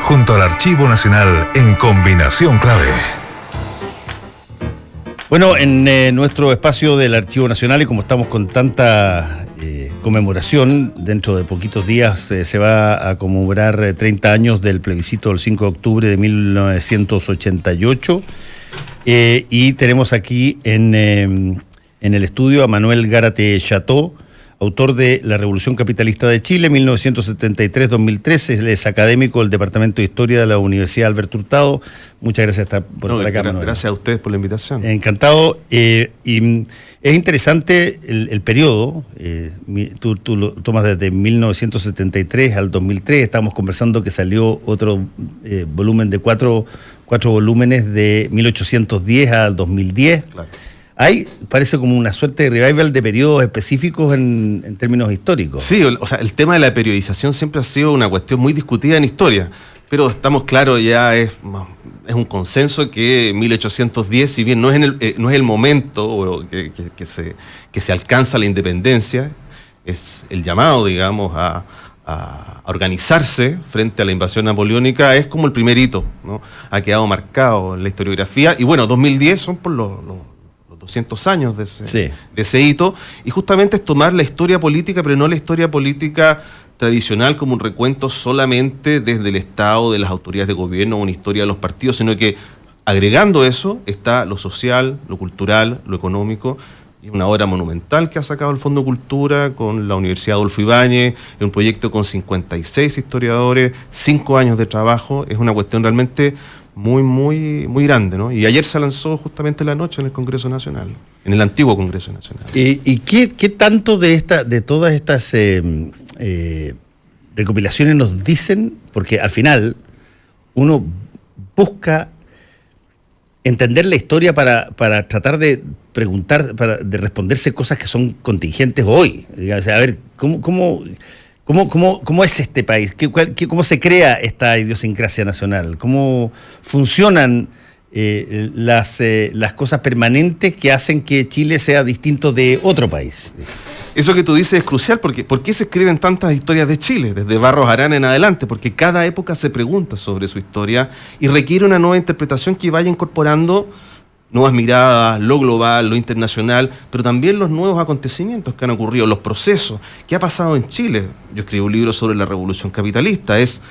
junto al Archivo Nacional en Combinación Clave. Bueno, en nuestro espacio del Archivo Nacional, y como estamos con tanta conmemoración, dentro de poquitos días se va a conmemorar 30 años del plebiscito del 5 de octubre de 1988, y tenemos aquí en el estudio a Manuel Gárate Chateau, autor de La Revolución Capitalista de Chile, 1973-2013, es académico del Departamento de Historia de la Universidad Alberto Hurtado. Muchas gracias por estar acá, Manuel. Gracias a ustedes por la invitación. Encantado. Y es interesante el periodo. Tú lo tomas desde 1973 al 2003. Estamos conversando que salió otro volumen de cuatro volúmenes de 1810 al 2010. Claro. Parece como una suerte de revival de periodos específicos en términos históricos. Sí, o sea, el tema de la periodización siempre ha sido una cuestión muy discutida en historia, pero estamos claros, ya es un consenso que 1810, si bien no es el momento que se alcanza la independencia, es el llamado, digamos, a organizarse frente a la invasión napoleónica, es como el primer hito, ¿no? Ha quedado marcado en la historiografía, y bueno, 2010 son por los 200 años de ese hito, y justamente es tomar la historia política, pero no la historia política tradicional como un recuento solamente desde el Estado, de las autoridades de gobierno, una historia de los partidos, sino que agregando eso está lo social, lo cultural, lo económico. Es una obra monumental que ha sacado el Fondo Cultura con la Universidad Adolfo Ibáñez, es un proyecto con 56 historiadores, 5 años de trabajo, es una cuestión realmente muy, muy, muy grande, ¿no? Y ayer se lanzó justamente la noche en el Congreso Nacional, en el antiguo Congreso Nacional. ¿Y qué tanto de todas estas recopilaciones nos dicen? Porque al final uno busca entender la historia para tratar de preguntar, de responderse cosas que son contingentes hoy. O sea, a ver, ¿Cómo es este país? ¿Cómo se crea esta idiosincrasia nacional? ¿Cómo funcionan las cosas permanentes que hacen que Chile sea distinto de otro país? Eso que tú dices es crucial, porque ¿por qué se escriben tantas historias de Chile, desde Barros Arana en adelante? Porque cada época se pregunta sobre su historia y requiere una nueva interpretación que vaya incorporando nuevas miradas, lo global, lo internacional, pero también los nuevos acontecimientos que han ocurrido, los procesos. ¿Qué ha pasado en Chile? Yo escribí un libro sobre la Revolución Capitalista, es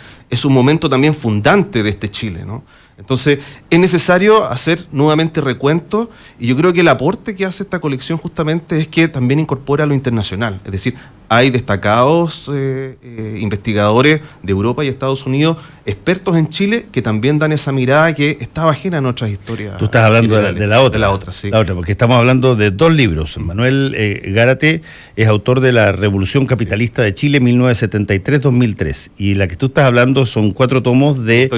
un momento también fundante de este Chile, ¿no? Entonces, es necesario hacer nuevamente recuentos, y yo creo que el aporte que hace esta colección justamente es que también incorpora lo internacional, es decir, hay destacados investigadores de Europa y Estados Unidos, expertos en Chile, que también dan esa mirada que estaba ajena en otras historias. Tú estás hablando de la otra. De la otra, sí. La otra, porque estamos hablando de dos libros. Manuel Gárate es autor de La Revolución Capitalista de Chile, 1973-2003. Y la que tú estás hablando son 4 tomos de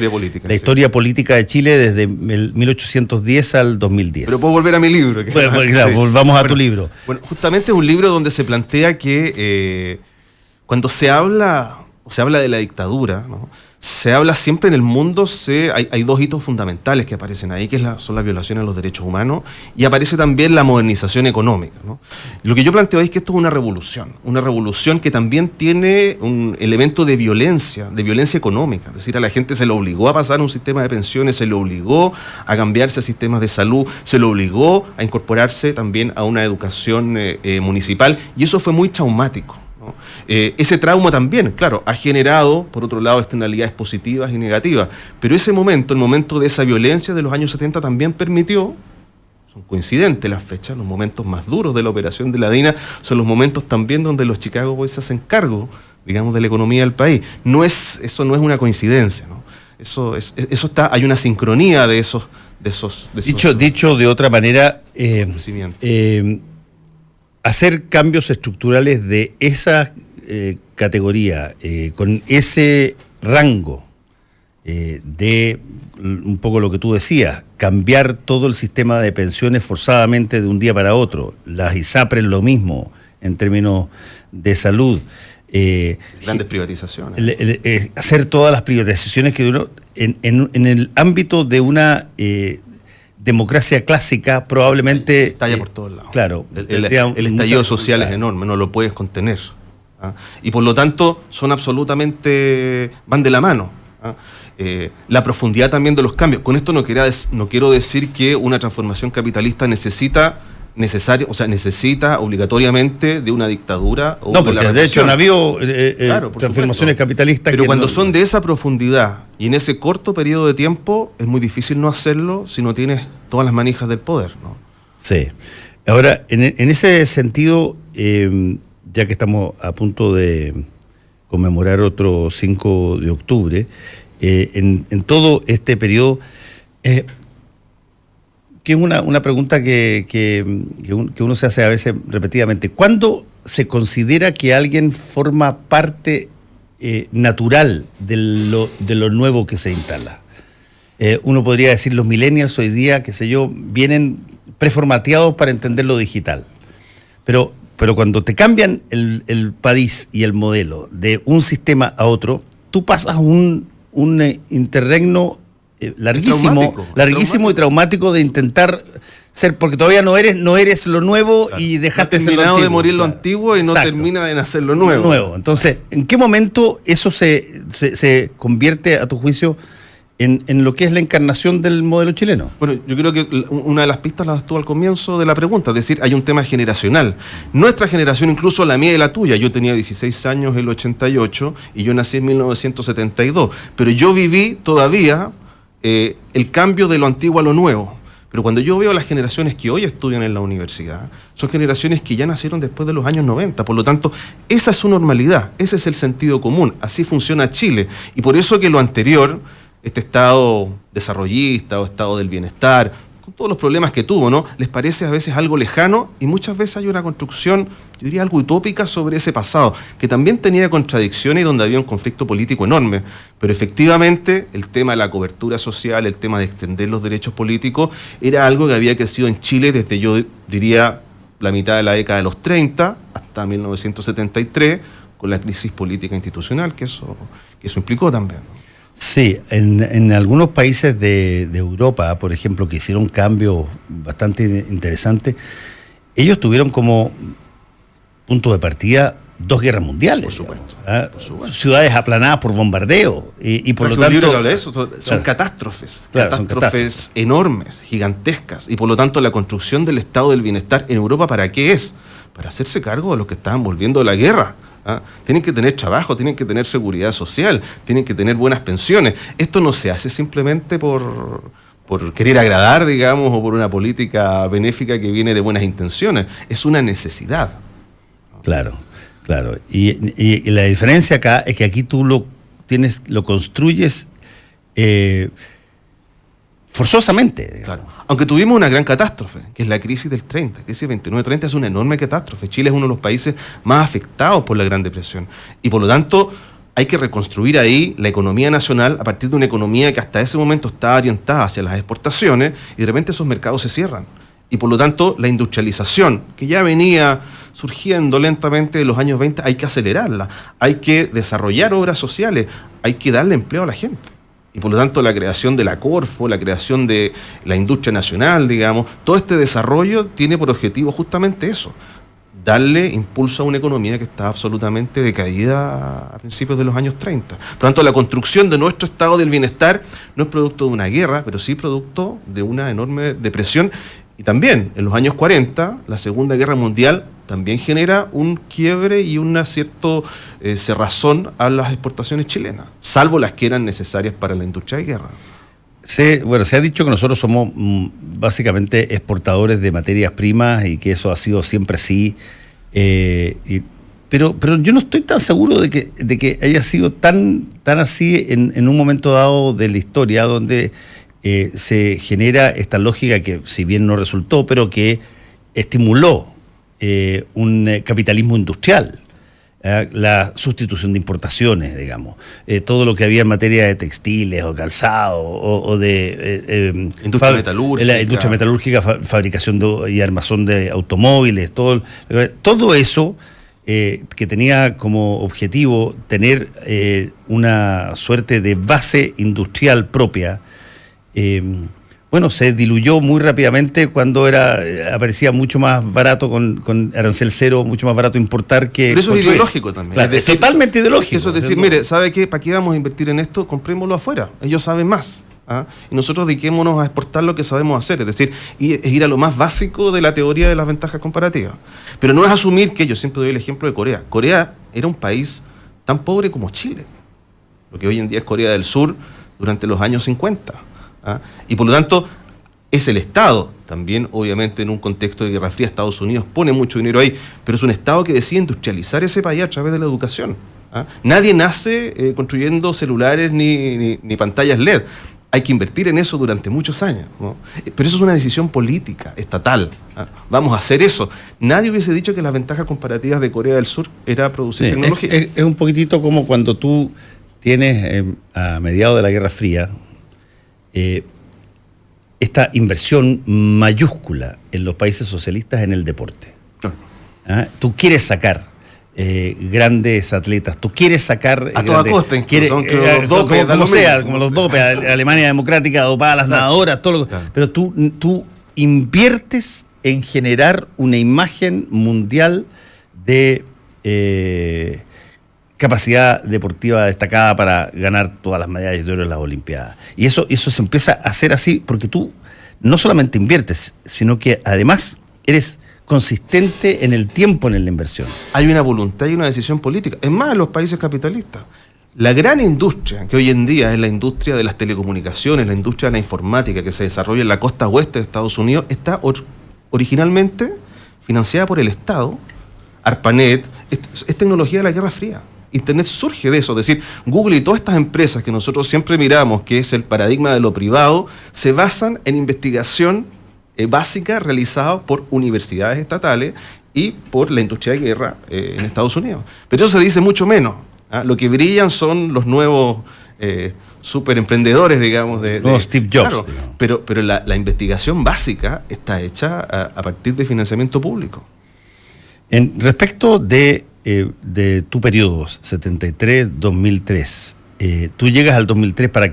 la historia política de Chile desde el 1810 al 2010. Pero puedo volver a mi libro. Bueno, claro, volvamos a tu libro. Bueno, justamente es un libro donde se plantea que cuando se habla de la dictadura, ¿no? Se habla siempre en el mundo, hay 2 hitos fundamentales que aparecen ahí, que son las violaciones a los derechos humanos, y aparece también la modernización económica, ¿no? Lo que yo planteo ahí es que esto es una revolución que también tiene un elemento de violencia económica, es decir, a la gente se le obligó a pasar a un sistema de pensiones, se le obligó a cambiarse a sistemas de salud, se le obligó a incorporarse también a una educación municipal, y eso fue muy traumático. Ese trauma también, claro, ha generado, por otro lado, externalidades positivas y negativas, pero ese momento, el momento de esa violencia de los años 70 también permitió, son coincidentes las fechas, los momentos más duros de la operación de la DINA son los momentos también donde los Chicago Boys se hacen cargo, digamos, de la economía del país. Eso no es una coincidencia, ¿no? Hay una sincronía de esos Dicho de otra manera, hacer cambios estructurales de esa categoría, con ese rango de un poco lo que tú decías, cambiar todo el sistema de pensiones forzadamente de un día para otro, las ISAPRES lo mismo en términos de salud. Grandes privatizaciones. Hacer todas las privatizaciones que uno, en el ámbito de una democracia clásica, probablemente... Estalla por todos lados. Claro. El estallido social es enorme, no lo puedes contener. ¿Ah? Y por lo tanto, van de la mano. La profundidad también de los cambios. Con esto no quiero decir que una transformación capitalista necesita obligatoriamente de una dictadura o no, porque de hecho no ha habido transformaciones capitalistas. Pero cuando son de esa profundidad y en ese corto periodo de tiempo, es muy difícil no hacerlo si no tienes todas las manijas del poder, ¿no? Sí. Ahora, en ese sentido, ya que estamos a punto de conmemorar otro 5 de octubre, en todo este periodo, que es una pregunta que uno se hace a veces repetidamente. ¿Cuándo se considera que alguien forma parte natural de lo nuevo que se instala? Uno podría decir los millennials hoy día, qué sé yo, vienen preformateados para entender lo digital. Pero cuando te cambian el país y el modelo de un sistema a otro, tú pasas un interregno larguísimo y traumático de intentar ser, porque todavía no eres lo nuevo, claro, y dejaste ser lo antiguo, de morir lo antiguo y no termina de nacer lo nuevo. Entonces, ¿en qué momento eso se convierte, a tu juicio, en lo que es la encarnación del modelo chileno? Bueno, yo creo que una de las pistas la das tú al comienzo de la pregunta, es decir, hay un tema generacional. Nuestra generación, incluso la mía y la tuya, yo tenía 16 años en el 88 y yo nací en 1972, pero yo viví todavía el cambio de lo antiguo a lo nuevo. Pero cuando yo veo las generaciones que hoy estudian en la universidad, son generaciones que ya nacieron después de los años 90. Por lo tanto, esa es su normalidad, ese es el sentido común. Así funciona Chile. Y por eso que lo anterior, este estado desarrollista o estado del bienestar, con todos los problemas que tuvo, ¿no?, les parece a veces algo lejano y muchas veces hay una construcción, yo diría algo utópica sobre ese pasado, que también tenía contradicciones y donde había un conflicto político enorme. Pero efectivamente el tema de la cobertura social, el tema de extender los derechos políticos, era algo que había crecido en Chile desde, yo diría, la mitad de la década de los 30 hasta 1973, con la crisis política institucional que eso implicó también, ¿no? Sí, en algunos países de Europa, por ejemplo, que hicieron cambios bastante interesantes, ellos tuvieron como punto de partida 2 guerras mundiales. Por supuesto. Por supuesto. Ciudades aplanadas por bombardeo. Y por lo tanto. Habla de eso, son catástrofes. Claro, catástrofes enormes, gigantescas. Y por lo tanto, la construcción del estado del bienestar en Europa, ¿para qué es? Para hacerse cargo de los que estaban volviendo de la guerra. Tienen que tener trabajo, tienen que tener seguridad social, tienen que tener buenas pensiones. Esto no se hace simplemente por querer agradar, digamos, o por una política benéfica que viene de buenas intenciones. Es una necesidad. Claro. Y la diferencia acá es que aquí tú lo construyes forzosamente. Claro. Aunque tuvimos una gran catástrofe, que es la crisis del 30, la crisis 29-30 es una enorme catástrofe. Chile es uno de los países más afectados por la Gran Depresión. Y por lo tanto, hay que reconstruir ahí la economía nacional a partir de una economía que hasta ese momento estaba orientada hacia las exportaciones y de repente esos mercados se cierran. Y por lo tanto, la industrialización, que ya venía surgiendo lentamente de los años 20, hay que acelerarla. Hay que desarrollar obras sociales, hay que darle empleo a la gente. Y por lo tanto la creación de la Corfo, la creación de la industria nacional, digamos, todo este desarrollo tiene por objetivo justamente eso, darle impulso a una economía que está absolutamente decaída a principios de los años 30. Por lo tanto, la construcción de nuestro estado del bienestar no es producto de una guerra, pero sí producto de una enorme depresión. Y también, en los años 40, la Segunda Guerra Mundial también genera un quiebre y una cierta cerrazón a las exportaciones chilenas, salvo las que eran necesarias para la industria de guerra. Se ha dicho que nosotros somos básicamente exportadores de materias primas y que eso ha sido siempre así, pero yo no estoy tan seguro de que haya sido tan así en un momento dado de la historia donde se genera esta lógica que, si bien no resultó, pero que estimuló un capitalismo industrial, la sustitución de importaciones, digamos, todo lo que había en materia de textiles o calzado o de industria metalúrgica, la industria metalúrgica, fabricación y armazón de automóviles, todo eso que tenía como objetivo tener una suerte de base industrial propia, Bueno, se diluyó muy rápidamente cuando aparecía mucho más barato con arancel cero, mucho más barato importar que Pero eso construir. es ideológico también. Claro, es totalmente ideológico. Eso es decir, mire, ¿sabe qué? ¿Para qué vamos a invertir en esto? Comprémoslo afuera. Ellos saben más. ¿Ah? Y nosotros dediquémonos a exportar lo que sabemos hacer, es decir, es ir a lo más básico de la teoría de las ventajas comparativas. Pero no es asumir que, yo siempre doy el ejemplo de Corea. Corea era un país tan pobre como Chile, lo que hoy en día es Corea del Sur durante los años 50. ¿Ah? Y por lo tanto, es el Estado, también obviamente en un contexto de Guerra Fría, Estados Unidos pone mucho dinero ahí, pero es un Estado que decide industrializar ese país a través de la educación. ¿Ah? Nadie nace construyendo celulares ni pantallas LED. Hay que invertir en eso durante muchos años, ¿no? Pero eso es una decisión política, estatal. ¿Ah? Vamos a hacer eso. Nadie hubiese dicho que las ventajas comparativas de Corea del Sur era producir tecnología. Es un poquitito como cuando tú tienes, a mediados de la Guerra Fría, esta inversión mayúscula en los países socialistas en el deporte. ¿Ah? Tú quieres sacar grandes atletas, tú quieres sacar a toda costa, incluso, los dopes, como los dopes, Alemania Democrática dopada a las nadadoras, todo lo, claro. Pero tú inviertes en generar una imagen mundial de capacidad deportiva destacada para ganar todas las medallas de oro en las Olimpiadas. Y eso se empieza a hacer así porque tú no solamente inviertes, sino que además eres consistente en el tiempo en la inversión. Hay una voluntad y una decisión política. Es más, en los países capitalistas. La gran industria, que hoy en día es la industria de las telecomunicaciones, la industria de la informática que se desarrolla en la costa oeste de Estados Unidos, está originalmente financiada por el Estado. ARPANET es tecnología de la Guerra Fría. Internet surge de eso, es decir, Google y todas estas empresas que nosotros siempre miramos, que es el paradigma de lo privado, se basan en investigación básica realizada por universidades estatales y por la industria de guerra en Estados Unidos. Pero eso se dice mucho menos. ¿Ah? Lo que brillan son los nuevos super emprendedores, digamos. Nuevos Steve Jobs. Claro, pero la investigación básica está hecha a partir de financiamiento público. En respecto de tu periodo, 73-2003, tú llegas al 2003 para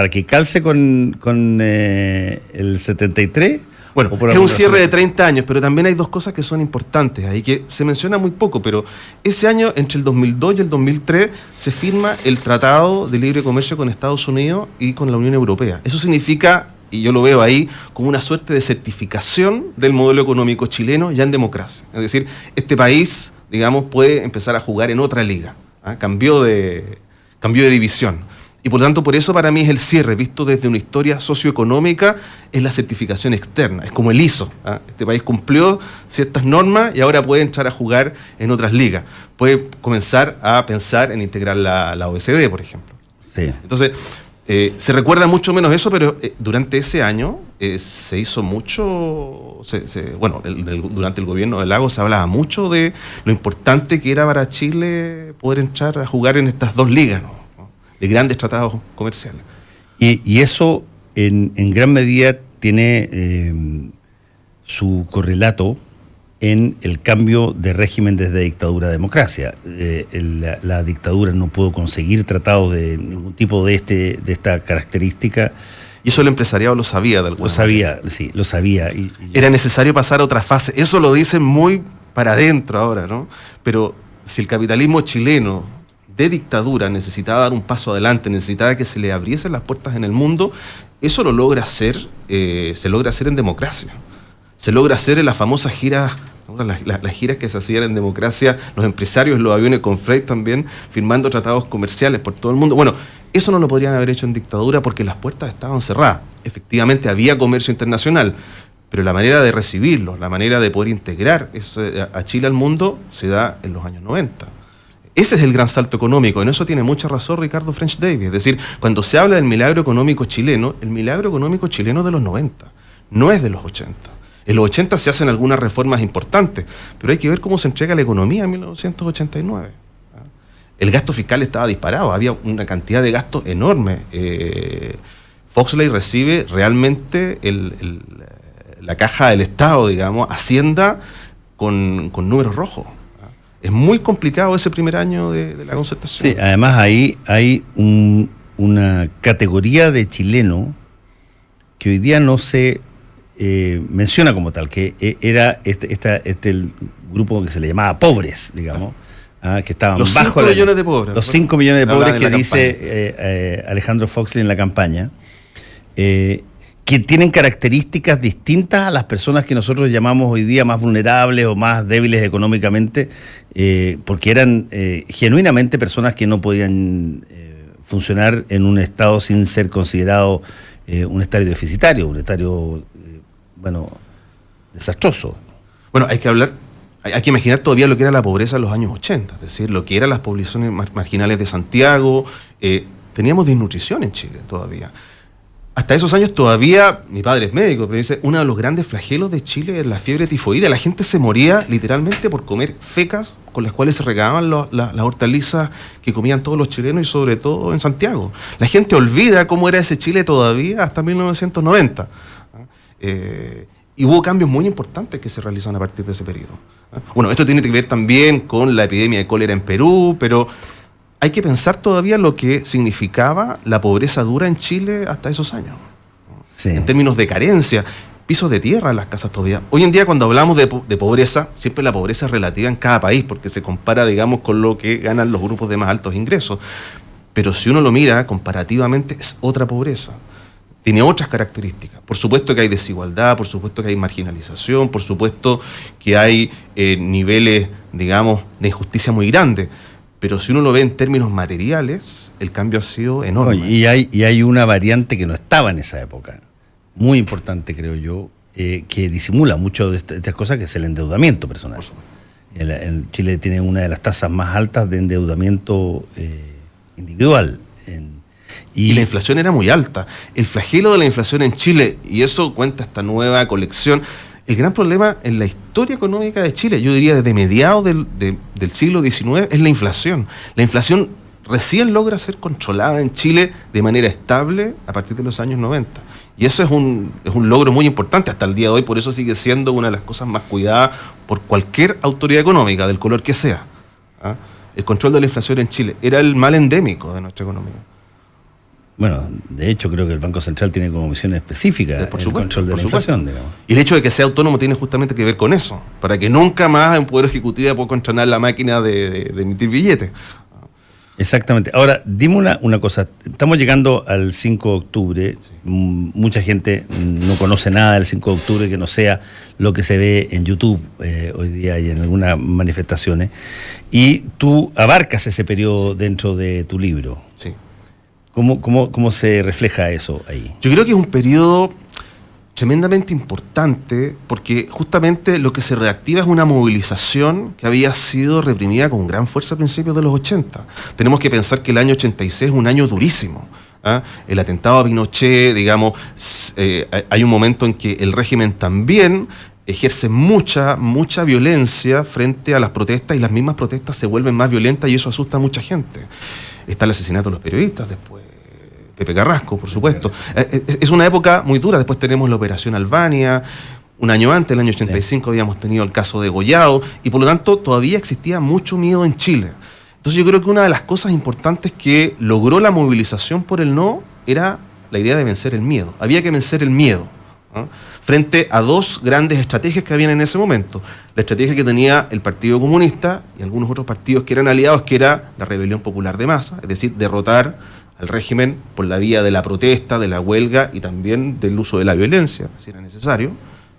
que calce con el 73. Bueno, es un cierre de 30 años, pero también hay dos cosas que son importantes ahí, que se menciona muy poco, pero ese año, entre el 2002 y el 2003, se firma el Tratado de Libre Comercio con Estados Unidos y con la Unión Europea. Eso significa, y yo lo veo ahí, como una suerte de certificación del modelo económico chileno ya en democracia. Es decir, este país, digamos, puede empezar a jugar en otra liga. ¿Ah? Cambió de división. Y por lo tanto, por eso para mí es el cierre, visto desde una historia socioeconómica, es la certificación externa, es como el ISO. ¿Ah? Este país cumplió ciertas normas y ahora puede entrar a jugar en otras ligas. Puede comenzar a pensar en integrar la OECD, por ejemplo. Sí. Entonces, se recuerda mucho menos eso, pero durante ese año se hizo mucho, durante el gobierno de Lagos se hablaba mucho de lo importante que era para Chile poder entrar a jugar en estas dos ligas, ¿no? De grandes tratados comerciales. Y eso en gran medida tiene su correlato en el cambio de régimen desde dictadura a democracia. La dictadura no pudo conseguir tratados de ningún tipo de esta característica. Y eso el empresariado lo sabía de alguna manera. Sí, lo sabía. Era necesario pasar a otra fase. Eso lo dicen muy para adentro ahora, ¿no? Pero si el capitalismo chileno de dictadura necesitaba dar un paso adelante, necesitaba que se le abriesen las puertas en el mundo, eso lo logra hacer, se logra hacer en democracia. Se logra hacer en las famosas giras, las giras que se hacían en democracia, los empresarios, los aviones con freight también, firmando tratados comerciales por todo el mundo. Bueno, eso no lo podrían haber hecho en dictadura porque las puertas estaban cerradas. Efectivamente había comercio internacional, pero la manera de recibirlo, la manera de poder integrar a Chile al mundo se da en los años 90. Ese es el gran salto económico, en eso tiene mucha razón Ricardo French Davis. Es decir, cuando se habla del milagro económico chileno, el milagro económico chileno es de los 90, no es de los 80. En los 80 se hacen algunas reformas importantes, pero hay que ver cómo se entrega la economía en 1989. El gasto fiscal estaba disparado, había una cantidad de gastos enorme. Foxley recibe realmente la caja del Estado, digamos, Hacienda con números rojos. Es muy complicado ese primer año de la concertación. Sí, además ahí hay una categoría de chileno que hoy día no se menciona como tal, que era el grupo que se le llamaba pobres, digamos, que estaban los bajo 5 millones de pobres. los 5 millones de pobres que dice campaña. Alejandro Foxley en la campaña, que tienen características distintas a las personas que nosotros llamamos hoy día más vulnerables o más débiles económicamente, porque eran genuinamente personas que no podían funcionar en un estado sin ser considerado un estadio deficitario, un estadio, desastroso. Bueno, hay que imaginar todavía lo que era la pobreza en los años 80, es decir, lo que eran las poblaciones marginales de Santiago. Teníamos desnutrición en Chile todavía. Hasta esos años todavía, mi padre es médico, pero dice, uno de los grandes flagelos de Chile es la fiebre tifoidea. La gente se moría literalmente por comer fecas con las cuales se regaban las hortalizas que comían todos los chilenos y sobre todo en Santiago. La gente olvida cómo era ese Chile todavía hasta 1990. Y hubo cambios muy importantes que se realizan a partir de ese periodo. Bueno, esto tiene que ver también con la epidemia de cólera en Perú, pero hay que pensar todavía lo que significaba la pobreza dura en Chile hasta esos años. Sí. En términos de carencia, pisos de tierra en las casas todavía. Hoy en día cuando hablamos de pobreza, siempre la pobreza es relativa en cada país, porque se compara, digamos, con lo que ganan los grupos de más altos ingresos. Pero si uno lo mira comparativamente, es otra pobreza. Tiene otras características. Por supuesto que hay desigualdad, por supuesto que hay marginalización, por supuesto que hay niveles, digamos, de injusticia muy grandes. Pero si uno lo ve en términos materiales, el cambio ha sido enorme. Y hay una variante que no estaba en esa época, muy importante creo yo, que disimula mucho de estas cosas, que es el endeudamiento personal. Chile tiene una de las tasas más altas de endeudamiento individual. Y la inflación era muy alta. El flagelo de la inflación en Chile, y eso cuenta esta nueva colección, el gran problema en la historia económica de Chile, yo diría desde mediados del siglo XIX, es la inflación. La inflación recién logra ser controlada en Chile de manera estable a partir de los años 90. Y eso es un logro muy importante hasta el día de hoy, por eso sigue siendo una de las cosas más cuidadas por cualquier autoridad económica, del color que sea. El control de la inflación en Chile era el mal endémico de nuestra economía. Bueno, de hecho creo que el Banco Central tiene como misión específica el control de la inflación, digamos. Y el hecho de que sea autónomo tiene justamente que ver con eso, para que nunca más un poder ejecutivo pueda controlar la máquina de emitir billetes. Exactamente. Ahora, dime una cosa. Estamos llegando al 5 de octubre. Sí. Mucha gente no conoce nada del 5 de octubre que no sea lo que se ve en YouTube hoy día y en algunas manifestaciones. Y tú abarcas ese periodo dentro de tu libro. Sí. ¿Cómo se refleja eso ahí? Yo creo que es un periodo tremendamente importante porque justamente lo que se reactiva es una movilización que había sido reprimida con gran fuerza a principios de los 80. Tenemos que pensar que el año 86 es un año durísimo. El atentado a Pinochet, digamos, hay un momento en que el régimen también ejerce mucha violencia frente a las protestas y las mismas protestas se vuelven más violentas y eso asusta a mucha gente. Está el asesinato de los periodistas después. Pepe Carrasco, por supuesto. Es una época muy dura. Después tenemos la Operación Albania. Un año antes, el año 85, sí, habíamos tenido el caso de Gollado. Y por lo tanto, todavía existía mucho miedo en Chile. Entonces yo creo que una de las cosas importantes que logró la movilización por el no era la idea de vencer el miedo. Había que vencer el miedo, frente a dos grandes estrategias que habían en ese momento. La estrategia que tenía el Partido Comunista y algunos otros partidos que eran aliados, que era la rebelión popular de masa, es decir, derrotar al régimen por la vía de la protesta, de la huelga y también del uso de la violencia, si era necesario.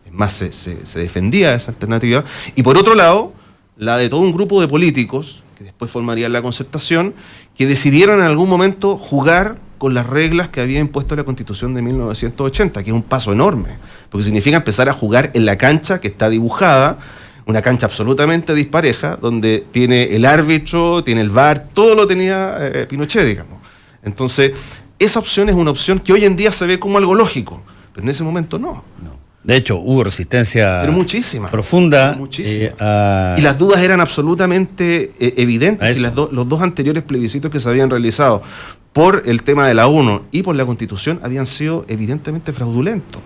Es más, se defendía esa alternativa. Y por otro lado, la de todo un grupo de políticos, que después formarían la Concertación, que decidieron en algún momento jugar con las reglas que había impuesto la Constitución de 1980, que es un paso enorme, porque significa empezar a jugar en la cancha que está dibujada, una cancha absolutamente dispareja, donde tiene el árbitro, tiene el VAR, todo lo tenía Pinochet, digamos. Entonces, esa opción es una opción que hoy en día se ve como algo lógico, pero en ese momento no. De hecho, hubo resistencia pero muchísima, profunda. Y las dudas eran absolutamente evidentes. Y los dos anteriores plebiscitos que se habían realizado por el tema de la ONU y por la Constitución habían sido evidentemente fraudulentos,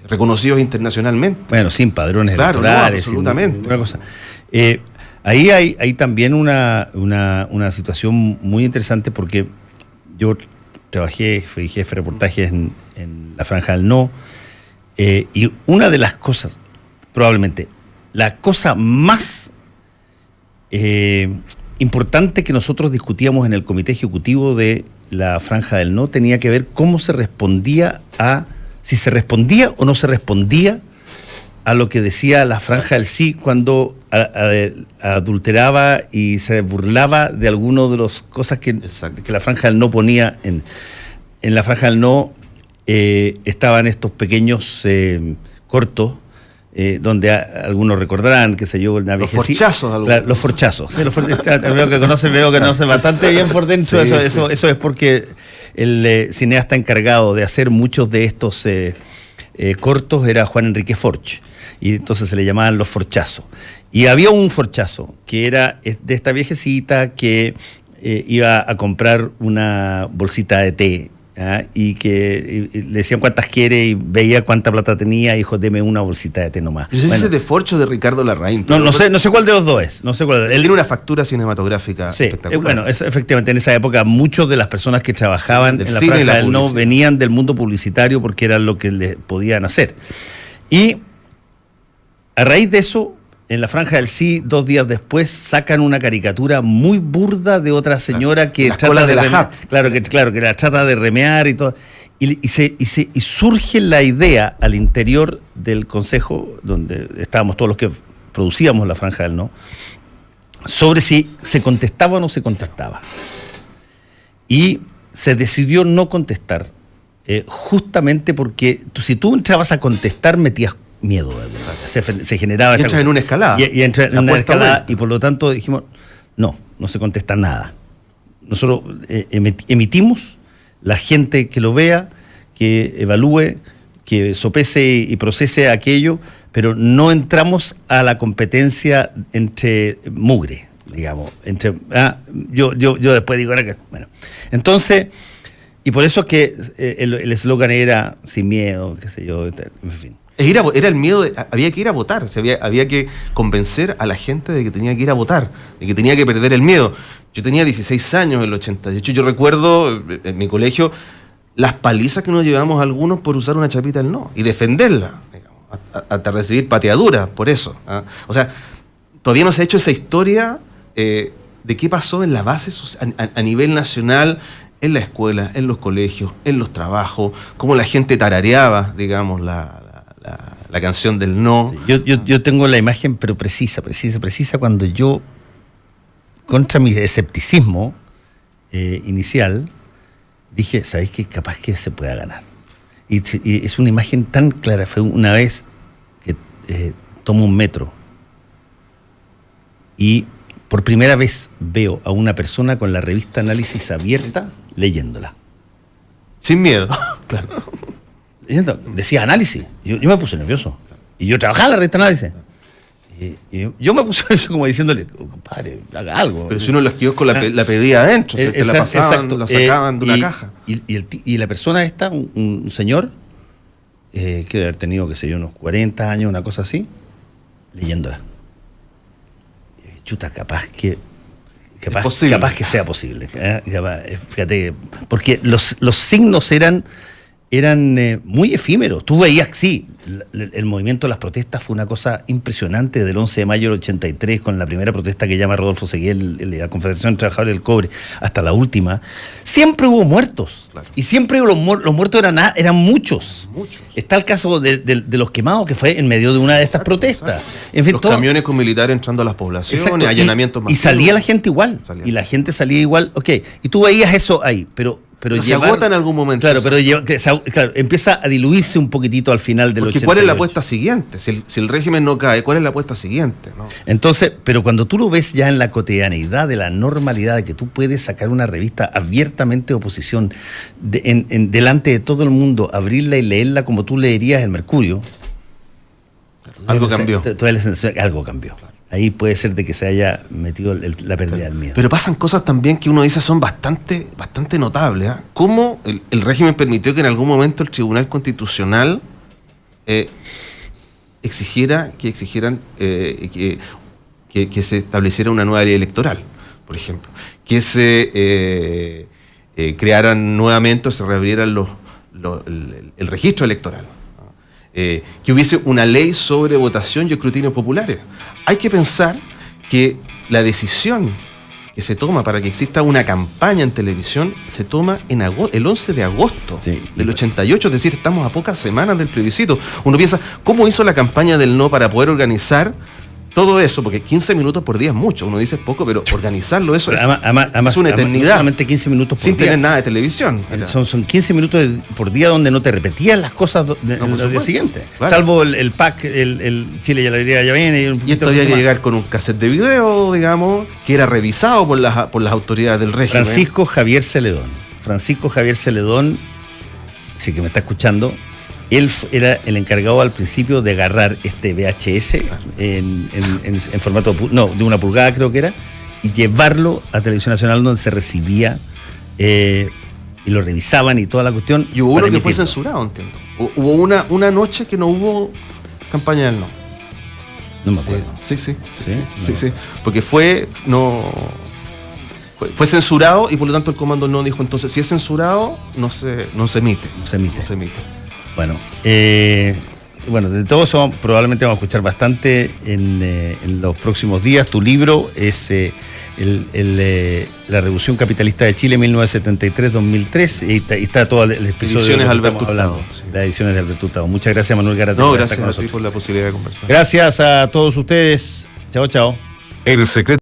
reconocidos internacionalmente. Bueno, sin padrones electorales. No, absolutamente. Sin cosa. Ahí hay también una situación muy interesante porque yo fui jefe de reportajes en la Franja del No, y una de las cosas, probablemente, la cosa más importante que nosotros discutíamos en el comité ejecutivo de la Franja del No tenía que ver cómo se respondía si se respondía o no se respondía a lo que decía la Franja del Sí cuando adulteraba y se burlaba de algunas de las cosas que la Franja del No ponía en la Franja del No. Estaban estos pequeños cortos donde algunos recordarán, qué sé yo, una los viejecita. forchazos. Claro, los forchazos. Sí, veo que conoce bastante bien por dentro. Sí, eso es porque el cineasta encargado de hacer muchos de estos cortos era Juan Enrique Forch, y entonces se le llamaban los forchazos. Y había un forchazo que era de esta viejecita que iba a comprar una bolsita de té, y que le decían cuántas quiere y veía cuánta plata tenía, y dijo, deme una bolsita de té nomás. No sé si es de Forch o de Ricardo Larraín. No sé cuál de los dos es. Él tiene una factura cinematográfica espectacular. Bueno, efectivamente, en esa época muchas de las personas que trabajaban en la Franja del No venían del mundo publicitario porque era lo que les podían hacer. Y a raíz de eso, en la Franja del Sí, 2 días después, sacan una caricatura muy burda de otra señora que trata de remear. Claro, que la trata de remear y todo. Y surge la idea al interior del consejo, donde estábamos todos los que producíamos la Franja del No, sobre si se contestaba o no se contestaba. Y se decidió no contestar, justamente porque si tú entrabas a contestar, metías miedo, se generaba. Y entra en una escalada. Y entra en una escalada, y por lo tanto dijimos, no se contesta nada. Nosotros emitimos, la gente que lo vea, que evalúe, que sopese y procese aquello, pero no entramos a la competencia entre mugre, digamos. Yo después digo, bueno, entonces, y por eso que el eslogan era sin miedo, qué sé yo, en fin. Era el miedo, había que ir a votar, había que convencer a la gente de que tenía que ir a votar, de que tenía que perder el miedo. Yo tenía 16 años en el 88, yo recuerdo en mi colegio las palizas que nos llevamos algunos por usar una chapita del no y defenderla, digamos, hasta recibir pateaduras por eso. O sea, todavía no se ha hecho esa historia de qué pasó en la base a nivel nacional, en la escuela, en los colegios, en los trabajos, cómo la gente tarareaba, digamos, la canción del no. Sí, yo tengo la imagen, pero precisa, cuando yo, contra mi escepticismo inicial, dije, ¿sabéis qué? Capaz que se pueda ganar. Y es una imagen tan clara. Fue una vez que tomo un metro y por primera vez veo a una persona con la revista Análisis abierta leyéndola. Sin miedo, claro. Decía Análisis. Yo me puse nervioso. Y yo trabajaba en la revista Análisis. Y yo me puse nervioso como diciéndole, compadre, haga algo. Pero si uno en los kioscos la pedía adentro, te la pasaban, exacto, la sacaban de una caja. Y la persona esta, un señor, que debe haber tenido, qué sé yo, unos 40 años, una cosa así, leyéndola. Chuta, capaz que sea posible. Fíjate, porque los signos eran muy efímeros. Tú veías, sí, el movimiento de las protestas fue una cosa impresionante del 11 de mayo del 83, con la primera protesta que llama Rodolfo Seguel, la Confederación de Trabajadores del Cobre, hasta la última. Siempre hubo muertos. Claro. Y siempre los muertos eran muchos. Está el caso de los quemados, que fue en medio de una de estas protestas. En fin, los camiones con militares entrando a las poblaciones, exacto, allanamientos masivos. Y salía la gente igual. Y la gente salía igual, ok. Y tú veías eso ahí, pero se agota en algún momento. Claro, pero empieza a diluirse un poquitito al final del 88. ¿Cuál es la apuesta siguiente? Si el régimen no cae, ¿cuál es la apuesta siguiente? ¿No? Entonces, pero cuando tú lo ves ya en la cotidianeidad de la normalidad de que tú puedes sacar una revista abiertamente de oposición delante de todo el mundo, abrirla y leerla como tú leerías el Mercurio, algo cambió. Algo cambió. Ahí puede ser de que se haya metido la pérdida del miedo. Pero pasan cosas también que uno dice son bastante notables. ¿Cómo el régimen permitió que en algún momento el Tribunal Constitucional exigieran que se estableciera una nueva ley electoral, por ejemplo? Que se crearan nuevamente o se reabrieran el registro electoral. Que hubiese una ley sobre votación y escrutinios populares. Hay que pensar que la decisión que se toma para que exista una campaña en televisión se toma el 11 de agosto del 88, es decir, estamos a pocas semanas del plebiscito. Uno piensa, ¿cómo hizo la campaña del no para poder organizar todo eso? Porque 15 minutos por día es mucho, uno dice es poco, pero organizarlo eso es una eternidad. Solamente 15 minutos por sin día. Tener nada de televisión. Son 15 minutos por día donde no te repetían las cosas los días siguientes. Claro. Salvo el pack, el Chile y la alegría ya viene. Y esto había que llegar con un cassette de video, digamos, que era revisado por las autoridades del régimen. Francisco Javier Celedón, sí que me está escuchando, él era el encargado al principio de agarrar este VHS en formato, de 1 pulgada creo que era, y llevarlo a Televisión Nacional donde se recibía y lo revisaban y toda la cuestión. Y hubo uno que fue censurado, entiendo. Hubo una noche que no hubo campaña del no. No me acuerdo. Sí. Porque fue censurado y por lo tanto el comando no dijo, entonces si es censurado no se emite. No se emite. Bueno, de todo eso probablemente vamos a escuchar bastante en los próximos días. Tu libro es La Revolución Capitalista de Chile 1973-2003 y está todo el episodio Ediciones de Alberto Hurtado. Las ediciones de Alberto Hurtado. Muchas gracias, Manuel Garate. No, gracias a ti por la posibilidad de conversar. Gracias a todos ustedes. Chao. El secreto